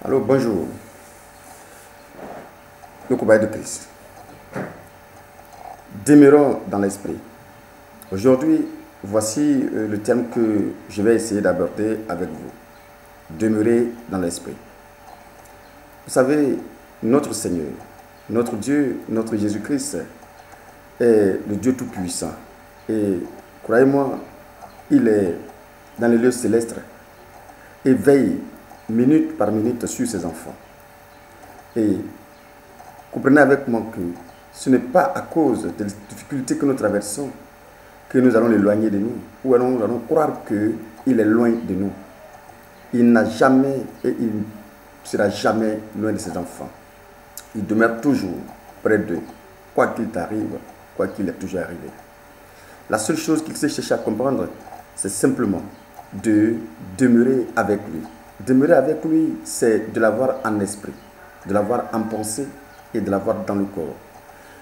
Alors bonjour, le combat de Christ. Demeurons dans l'esprit. Aujourd'hui, voici le thème que je vais essayer d'aborder avec vous. Demeurer dans l'esprit. Vous savez, notre Seigneur, notre Dieu, notre Jésus-Christ est le Dieu Tout-Puissant. Et croyez-moi, il est dans les lieux célestes et veille minute par minute sur ses enfants. Et comprenez avec moi que ce n'est pas à cause des difficultés que nous traversons que nous allons l'éloigner de nous, ou nous allons croire qu'il est loin de nous. Il n'a jamais et il ne sera jamais loin de ses enfants. Il demeure toujours près d'eux, quoi qu'il t'arrive, quoi qu'il est toujours arrivé. La seule chose qu'il sait chercher à comprendre, c'est simplement de demeurer avec lui. Demeurer avec lui, c'est de l'avoir en esprit, de l'avoir en pensée et de l'avoir dans le corps.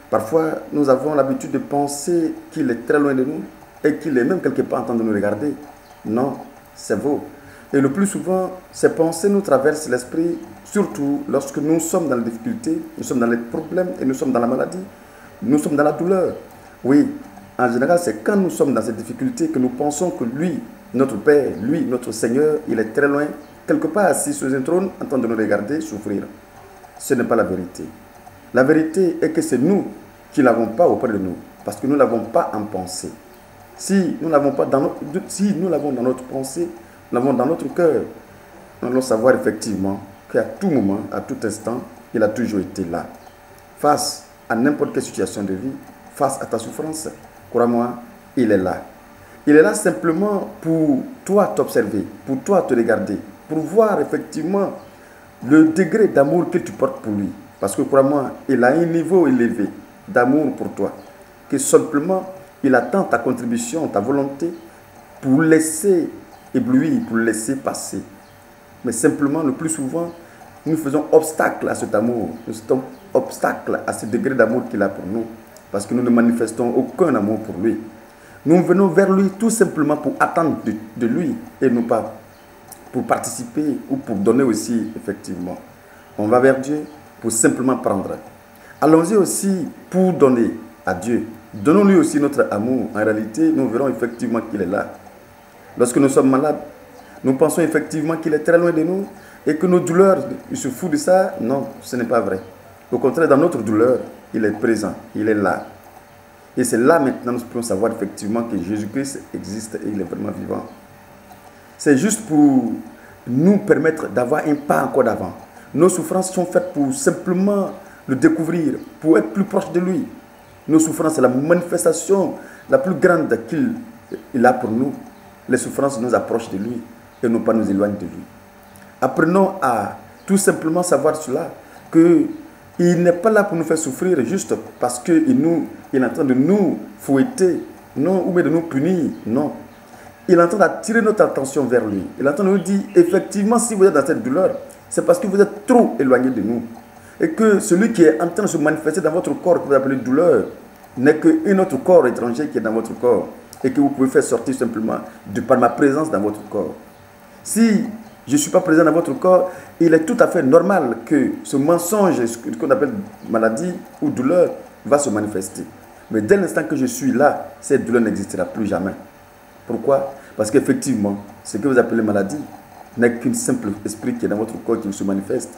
Parfois, nous avons l'habitude de penser qu'il est très loin de nous et qu'il est même quelque part en train de nous regarder. Non, c'est faux. Et le plus souvent, ces pensées nous traversent l'esprit, surtout lorsque nous sommes dans les difficultés, nous sommes dans les problèmes et nous sommes dans la maladie, nous sommes dans la douleur. Oui, en général, c'est quand nous sommes dans ces difficultés que nous pensons que lui, notre Père, lui, notre Seigneur, il est très loin, quelque part assis sur un trône, en train de nous regarder souffrir. Ce n'est pas la vérité. La vérité est que c'est nous qui ne l'avons pas auprès de nous, parce que nous ne l'avons pas en pensée. Si nous l'avons dans notre pensée, nous l'avons dans notre cœur, nous allons savoir effectivement qu'à tout moment, à tout instant, il a toujours été là. Face à n'importe quelle situation de vie, face à ta souffrance, crois-moi, il est là. Il est là simplement pour toi t'observer, pour toi te regarder, pour voir effectivement le degré d'amour que tu portes pour lui. Parce que crois-moi, il a un niveau élevé d'amour pour toi. Que simplement, il attend ta contribution, ta volonté pour laisser éblouir, pour laisser passer. Mais simplement, le plus souvent, nous faisons obstacle à cet amour. Nous faisons obstacle à ce degré d'amour qu'il a pour nous. Parce que nous ne manifestons aucun amour pour lui. Nous venons vers lui tout simplement pour attendre de lui et non pas pour participer ou pour donner aussi, effectivement. On va vers Dieu pour simplement prendre. Allons-y aussi pour donner à Dieu. Donnons-lui aussi notre amour. En réalité, nous verrons effectivement qu'il est là. Lorsque nous sommes malades, nous pensons effectivement qu'il est très loin de nous et que nos douleurs, il se fout de ça. Non, ce n'est pas vrai. Au contraire, dans notre douleur, il est présent, il est là. Et c'est là maintenant que nous pouvons savoir effectivement que Jésus-Christ existe et il est vraiment vivant. C'est juste pour nous permettre d'avoir un pas encore d'avant. Nos souffrances sont faites pour simplement le découvrir, pour être plus proche de lui. Nos souffrances, c'est la manifestation la plus grande qu'il a pour nous. Les souffrances nous approchent de lui et non pas nous éloignent de lui. Apprenons à tout simplement savoir cela, qu'il n'est pas là pour nous faire souffrir juste parce qu'il est en train de nous fouetter, non, ou bien de nous punir, non. Il est en train d'attirer notre attention vers lui. Il est en train de nous dire, effectivement, si vous êtes dans cette douleur, c'est parce que vous êtes trop éloigné de nous. Et que celui qui est en train de se manifester dans votre corps, que vous appelez douleur, n'est qu'un autre corps étranger qui est dans votre corps. Et que vous pouvez faire sortir simplement par ma présence dans votre corps. Si je ne suis pas présent dans votre corps, il est tout à fait normal que ce mensonge, ce qu'on appelle maladie ou douleur, va se manifester. Mais dès l'instant que je suis là, cette douleur n'existera plus jamais. Pourquoi? Parce qu'effectivement, ce que vous appelez maladie n'est qu'un simple esprit qui est dans votre corps qui se manifeste.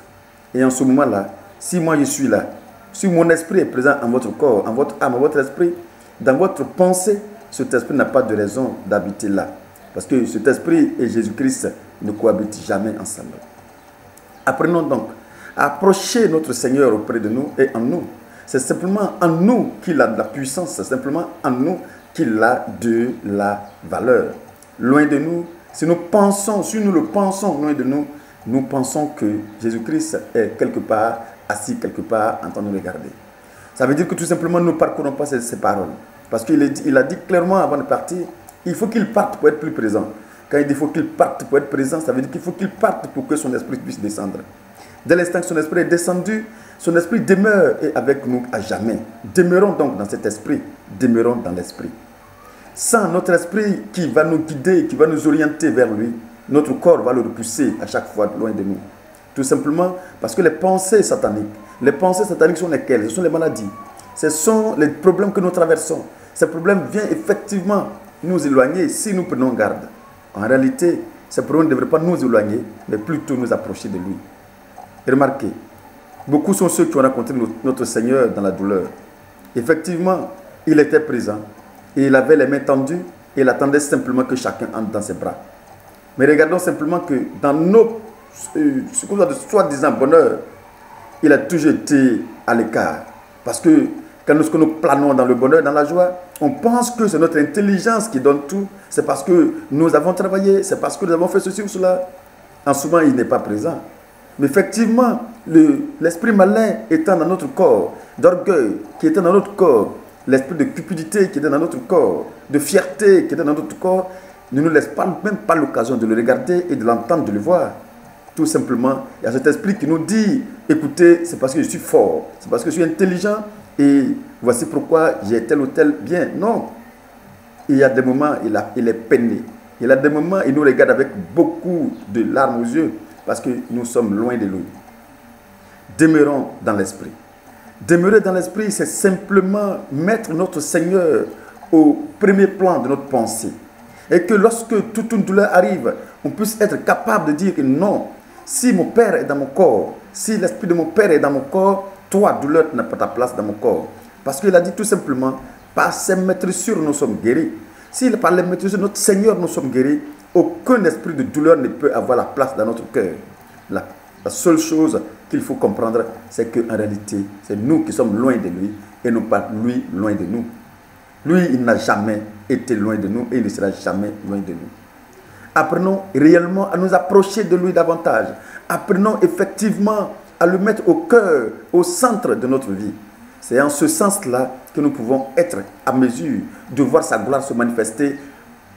Et en ce moment-là, si moi je suis là, si mon esprit est présent en votre corps, en votre âme, en votre esprit, dans votre pensée, cet esprit n'a pas de raison d'habiter là. Parce que cet esprit et Jésus-Christ ne cohabitent jamais ensemble. Apprenons donc à approcher notre Seigneur auprès de nous et en nous. C'est simplement en nous qu'il a de la puissance, c'est simplement en nous qu'il a de la valeur. Loin de nous, si nous le pensons loin de nous, nous pensons que Jésus-Christ est quelque part, assis quelque part, en train de nous regarder. Ça veut dire que tout simplement, nous ne parcourons pas ces paroles. Parce qu'il a dit clairement avant de partir, il faut qu'il parte pour être plus présent. Quand il dit qu'il faut qu'il parte pour être présent, ça veut dire qu'il faut qu'il parte pour que son esprit puisse descendre. Dès l'instant que son esprit est descendu, son esprit demeure avec nous à jamais. Demeurons donc dans cet esprit, demeurons dans l'esprit. Sans notre esprit qui va nous guider, qui va nous orienter vers lui, notre corps va le repousser à chaque fois loin de nous. Tout simplement parce que les pensées sataniques sont lesquelles? Ce sont les maladies. Ce sont les problèmes que nous traversons. Ces problèmes viennent effectivement nous éloigner si nous prenons garde. En réalité, ces problèmes ne devraient pas nous éloigner, mais plutôt nous approcher de lui. Et remarquez, beaucoup sont ceux qui ont rencontré notre Seigneur dans la douleur. Effectivement, il était présent et il avait les mains tendues et il attendait simplement que chacun entre dans ses bras. Mais regardons simplement que dans nos soi-disant bonheur, il a toujours été à l'écart. Parce que quand nous planons dans le bonheur, dans la joie, on pense que c'est notre intelligence qui donne tout. C'est parce que nous avons travaillé, c'est parce que nous avons fait ceci ou cela. En souvent, il n'est pas présent. Mais effectivement, l'esprit malin étant dans notre corps, d'orgueil qui était dans notre corps, l'esprit de cupidité qui était dans notre corps, de fierté qui était dans notre corps, ne nous laisse même pas l'occasion de le regarder et de l'entendre, de le voir. Tout simplement, il y a cet esprit qui nous dit, écoutez, c'est parce que je suis fort, c'est parce que je suis intelligent et voici pourquoi j'ai tel ou tel bien. Non. Il y a des moments, il est peiné. Il y a des moments, il nous regarde avec beaucoup de larmes aux yeux parce que nous sommes loin de lui. Demeurons dans l'esprit. Demeurer dans l'esprit, c'est simplement mettre notre Seigneur au premier plan de notre pensée. Et que lorsque toute une douleur arrive, on puisse être capable de dire que non, si mon Père est dans mon corps, si l'esprit de mon Père est dans mon corps, toi, douleur, tu n'as pas ta place dans mon corps. Parce qu'il a dit tout simplement, par ses maîtressures, nous sommes guéris. Si par les maîtressures de notre Seigneur, nous sommes guéris, aucun esprit de douleur ne peut avoir la place dans notre cœur. La seule chose qu'il faut comprendre, c'est qu'en réalité, c'est nous qui sommes loin de lui et non pas lui loin de nous. Lui, il n'a jamais été loin de nous et il ne sera jamais loin de nous. Apprenons réellement à nous approcher de lui davantage. Apprenons effectivement à le mettre au cœur, au centre de notre vie. C'est en ce sens-là que nous pouvons être à mesure de voir sa gloire se manifester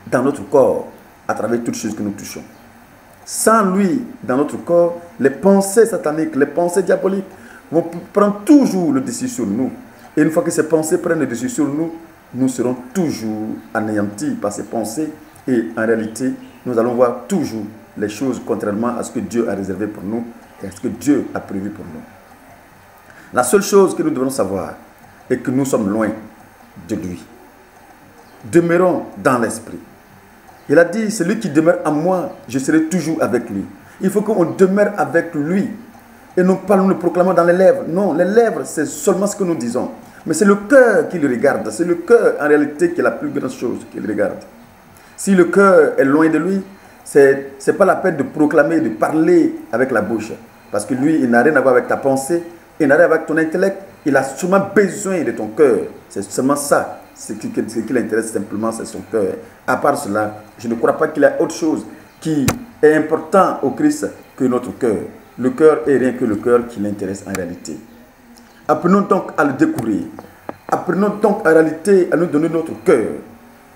dans notre corps, à travers toutes choses que nous touchons. Sans lui, dans notre corps, les pensées sataniques, les pensées diaboliques vont prendre toujours le dessus sur nous. Et une fois que ces pensées prennent le dessus sur nous, nous serons toujours anéantis par ces pensées. Et en réalité, nous allons voir toujours les choses contrairement à ce que Dieu a réservé pour nous et à ce que Dieu a prévu pour nous. La seule chose que nous devons savoir est que nous sommes loin de lui. Demeurons dans l'esprit. Il a dit, celui qui demeure en moi, je serai toujours avec lui. Il faut qu'on demeure avec lui. Et non pas nous le proclamons dans les lèvres. Non, les lèvres, c'est seulement ce que nous disons. Mais c'est le cœur qui le regarde. C'est le cœur, en réalité, qui est la plus grande chose qu'il regarde. Si le cœur est loin de lui, ce n'est pas la peine de proclamer, de parler avec la bouche. Parce que lui, il n'a rien à voir avec ta pensée, il n'a rien à voir avec ton intellect. Il a sûrement besoin de ton cœur. C'est seulement ça. Ce qui l'intéresse simplement, c'est son cœur. À part cela, je ne crois pas qu'il y ait autre chose qui est important au Christ que notre cœur. Le cœur est rien que le cœur qui l'intéresse en réalité. Apprenons donc à le découvrir. Apprenons donc en réalité à nous donner notre cœur.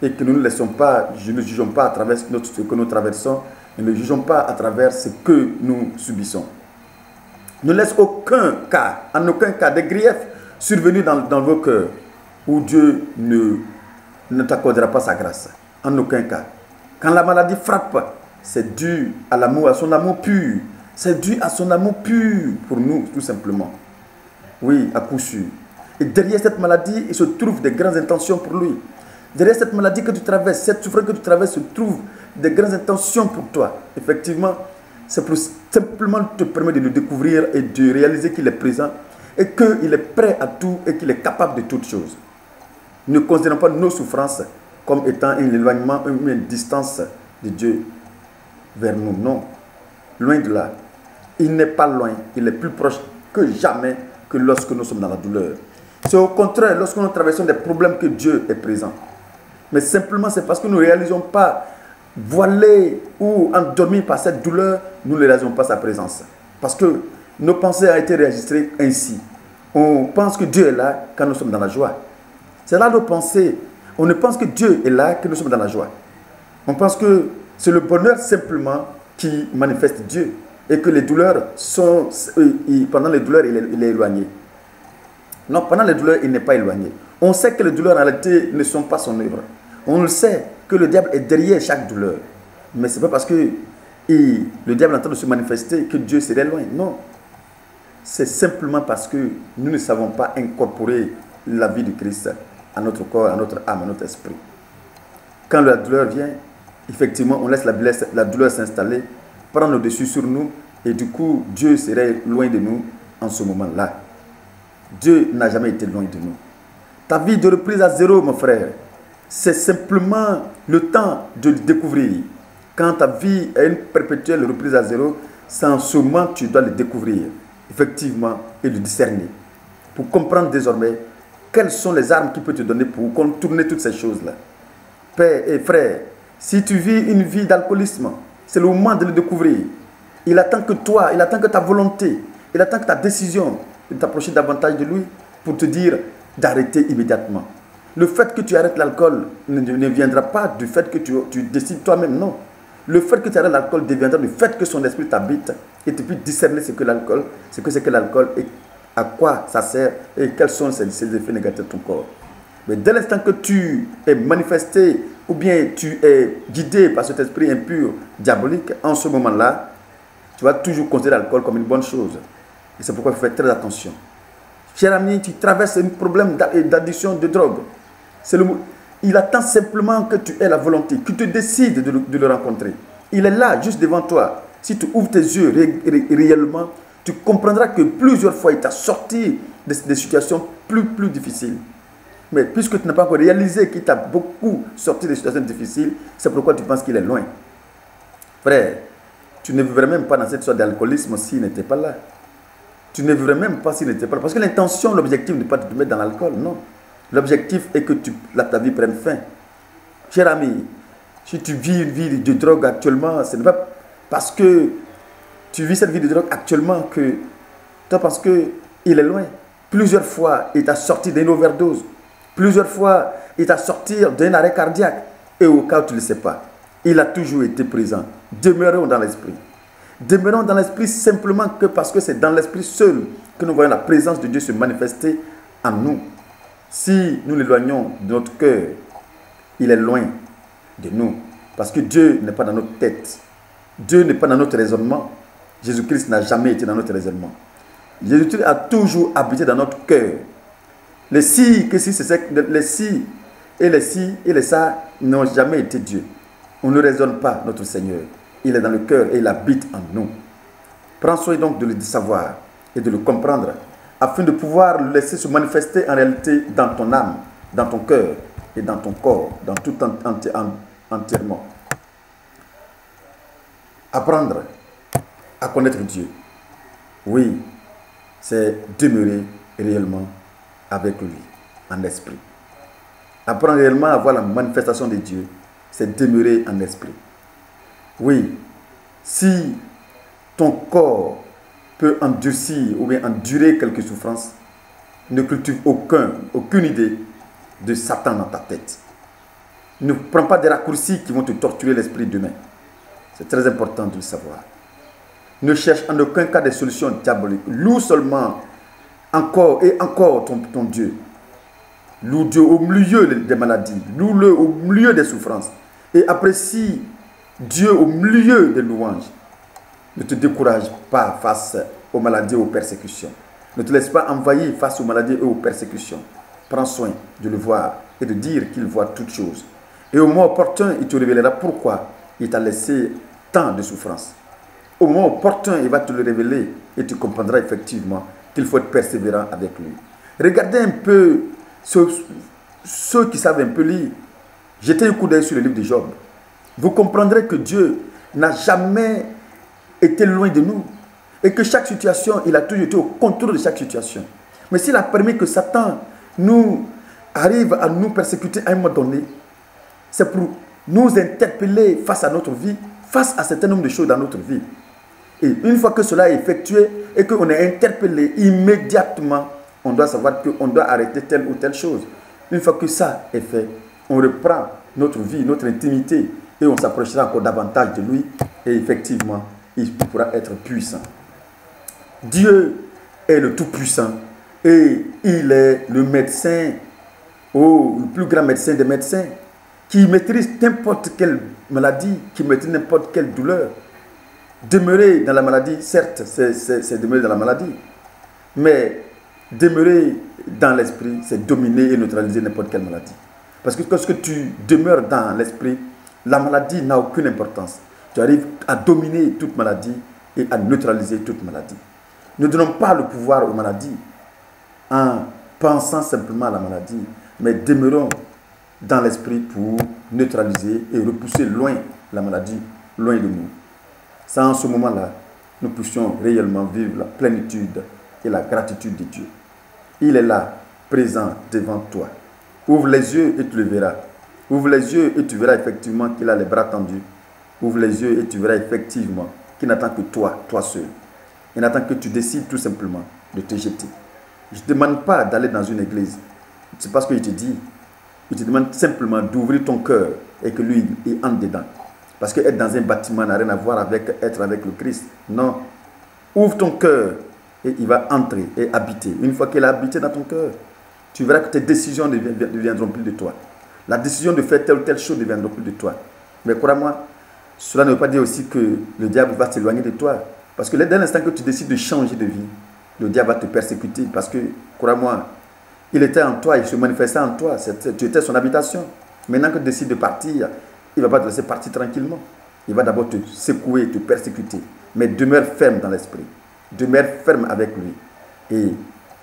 Et que nous ne laissons pas, ne jugeons pas à travers ce que nous traversons, ne jugeons pas à travers ce que nous subissons. Ne laisse aucun cas, en aucun cas, des griefs survenus dans vos cœurs où Dieu ne t'accordera pas sa grâce. En aucun cas. Quand la maladie frappe, c'est dû à l'amour, à son amour pur. C'est dû à son amour pur pour nous, tout simplement. Oui, à coup sûr. Et derrière cette maladie, il se trouve des grandes intentions pour lui. Derrière cette maladie que tu traverses, cette souffrance que tu traverses, se trouvent des grandes intentions pour toi. Effectivement, c'est pour simplement te permettre de le découvrir et de réaliser qu'il est présent et qu'il est prêt à tout et qu'il est capable de toutes choses. Ne considérons pas nos souffrances comme étant un éloignement, une distance de Dieu vers nous. Non, loin de là. Il n'est pas loin, il est plus proche que jamais que lorsque nous sommes dans la douleur. C'est au contraire, lorsque nous traversons des problèmes que Dieu est présent. Mais simplement, c'est parce que nous ne réalisons pas, voilés ou endormis par cette douleur, nous ne réalisons pas sa présence. Parce que nos pensées ont été enregistrées ainsi. On pense que Dieu est là quand nous sommes dans la joie. C'est là nos pensées. On ne pense que Dieu est là que nous sommes dans la joie. On pense que c'est le bonheur simplement qui manifeste Dieu. Et que les douleurs sont... pendant les douleurs, il est éloigné. Non, pendant les douleurs, il n'est pas éloigné. On sait que les douleurs en réalité ne sont pas son œuvre. On le sait que le diable est derrière chaque douleur. Mais ce n'est pas parce que et le diable est en train de se manifester, que Dieu serait loin. Non. C'est simplement parce que nous ne savons pas incorporer la vie de Christ à notre corps, à notre âme, à notre esprit. Quand la douleur vient, effectivement, on laisse la douleur s'installer, prendre le dessus sur nous, et du coup, Dieu serait loin de nous en ce moment-là. Dieu n'a jamais été loin de nous. Ta vie de reprise à zéro, mon frère, c'est simplement le temps de le découvrir. Quand ta vie est une perpétuelle reprise à zéro, c'est en ce moment que tu dois le découvrir, effectivement, et le discerner. Pour comprendre désormais quelles sont les armes qu'il peut te donner pour contourner toutes ces choses-là. Père et frère, si tu vis une vie d'alcoolisme, c'est le moment de le découvrir. Il attend que toi, il attend que ta volonté, il attend que ta décision de t'approcher davantage de lui pour te dire d'arrêter immédiatement. Le fait que tu arrêtes l'alcool ne viendra pas du fait que tu décides toi-même, non. Le fait que tu arrêtes l'alcool deviendra du fait que son esprit t'habite et tu puisses discerner ce que c'est que l'alcool et à quoi ça sert et quels sont ses effets négatifs de ton corps. Mais dès l'instant que tu es manifesté ou bien tu es guidé par cet esprit impur, diabolique, en ce moment-là, tu vas toujours considérer l'alcool comme une bonne chose. Et c'est pourquoi il faut faire très attention. Cher ami, tu traverses un problème d'addiction de drogue. Il attend simplement que tu aies la volonté, que tu décides de le rencontrer. Il est là, juste devant toi. Si tu ouvres tes yeux réellement, tu comprendras que plusieurs fois, il t'a sorti des situations plus difficiles. Mais puisque tu n'as pas encore réalisé qu'il t'a beaucoup sorti des situations difficiles, c'est pourquoi tu penses qu'il est loin. Frère, tu ne vivrais même pas dans cette sorte d'alcoolisme s'il n'était pas là. Tu ne vivrais même pas s'il n'était pas là. Parce que l'intention, l'objectif n'est pas de te mettre dans l'alcool, non. L'objectif est que ta vie prenne fin. Cher ami, si tu vis une vie de drogue actuellement, ce n'est pas parce que tu vis cette vie de drogue actuellement que toi, parce qu'il est loin. Plusieurs fois, il t'a sorti d'une overdose. Plusieurs fois, il t'a sorti d'un arrêt cardiaque. Et au cas où tu ne le sais pas, il a toujours été présent. Demeurons dans l'esprit. Demeurons dans l'esprit simplement que parce que c'est dans l'esprit seul que nous voyons la présence de Dieu se manifester en nous. Si nous l'éloignons de notre cœur, il est loin de nous. Parce que Dieu n'est pas dans notre tête. Dieu n'est pas dans notre raisonnement. Jésus-Christ n'a jamais été dans notre raisonnement. Jésus-Christ a toujours habité dans notre cœur. Les si, les si et les ça n'ont jamais été Dieu. On ne raisonne pas notre Seigneur. Il est dans le cœur et il habite en nous. Prends soin donc de le savoir et de le comprendre afin de pouvoir le laisser se manifester en réalité dans ton âme, dans ton cœur et dans ton corps, dans tout entièrement. Apprendre à connaître Dieu. Oui, c'est demeurer réellement avec lui, en esprit. Apprendre réellement à voir la manifestation de Dieu, c'est demeurer en esprit. Oui, si ton corps peut endurcir ou bien endurer quelques souffrances, ne cultive aucune idée de Satan dans ta tête. Ne prends pas des raccourcis qui vont te torturer l'esprit demain. C'est très important de le savoir. Ne cherche en aucun cas des solutions diaboliques. Loue seulement encore et encore ton Dieu. Loue Dieu au milieu des maladies. Loue-le au milieu des souffrances. Et apprécie Dieu au milieu des louanges. Ne te décourage pas face aux maladies et aux persécutions. Ne te laisse pas envahir face aux maladies et aux persécutions. Prends soin de le voir et de dire qu'il voit toutes choses. Et au moment opportun, il te révélera pourquoi il t'a laissé tant de souffrances. Au moment opportun, il va te le révéler et tu comprendras effectivement qu'il faut être persévérant avec lui. Regardez un peu ceux qui savent un peu lire. Jetez un coup d'œil sur le livre de Job. Vous comprendrez que Dieu n'a jamais été loin de nous. Et que chaque situation, il a toujours été au contrôle de chaque situation. Mais s'il a permis que Satan arrive à nous persécuter à un moment donné, c'est pour nous interpeller face à notre vie, face à un certain nombre de choses dans notre vie. Et une fois que cela est effectué et qu'on est interpellé immédiatement, on doit savoir qu'on doit arrêter telle ou telle chose. Une fois que ça est fait, on reprend notre vie, notre intimité et on s'approchera encore davantage de lui et effectivement, il pourra être puissant. Dieu est le Tout-Puissant et il est le médecin, le plus grand médecin des médecins, qui maîtrise n'importe quelle maladie, qui maîtrise n'importe quelle douleur. Demeurer dans la maladie, certes, c'est demeurer dans la maladie. Mais demeurer dans l'esprit, c'est dominer et neutraliser n'importe quelle maladie. Parce que lorsque tu demeures dans l'esprit, la maladie n'a aucune importance. Tu arrives à dominer toute maladie et à neutraliser toute maladie. Ne donnons pas le pouvoir aux maladies en pensant simplement à la maladie, mais demeurons dans l'esprit pour neutraliser et repousser loin la maladie, loin de nous. C'est en ce moment-là, nous puissions réellement vivre la plénitude et la gratitude de Dieu. Il est là, présent devant toi. Ouvre les yeux et tu le verras. Ouvre les yeux et tu verras effectivement qu'il a les bras tendus. Ouvre les yeux et tu verras effectivement qu'il n'attend que toi, toi seul. Il n'attend que tu décides tout simplement de te jeter. Je ne te demande pas d'aller dans une église. C'est pas ce que je te dis. Je te demande simplement d'ouvrir ton cœur et que lui, il entre dedans. Parce que être dans un bâtiment n'a rien à voir avec être avec le Christ. Non. Ouvre ton cœur et il va entrer et habiter. Une fois qu'il a habité dans ton cœur, tu verras que tes décisions ne deviendront plus de toi. La décision de faire telle ou telle chose ne deviendra plus de toi. Mais crois-moi, cela ne veut pas dire aussi que le diable va s'éloigner de toi. Parce que dès l'instant que tu décides de changer de vie, le diable va te persécuter. Parce que, crois-moi, il était en toi, il se manifestait en toi. Tu étais son habitation. Maintenant que tu décides de partir, il ne va pas te laisser partir tranquillement. Il va d'abord te secouer, te persécuter. Mais demeure ferme dans l'esprit. Demeure ferme avec lui. Et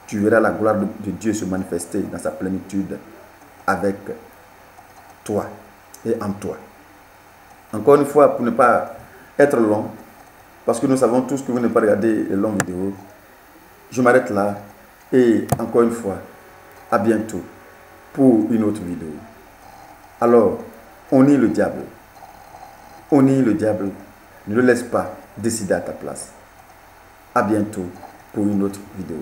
tu verras la gloire de Dieu se manifester dans sa plénitude avec toi et en toi. Encore une fois, pour ne pas être long, parce que nous savons tous que vous n'avez pas regardé les longues vidéos, je m'arrête là et encore une fois, à bientôt pour une autre vidéo. Alors, on nie le diable. On nie le diable. Ne le laisse pas décider à ta place. À bientôt pour une autre vidéo.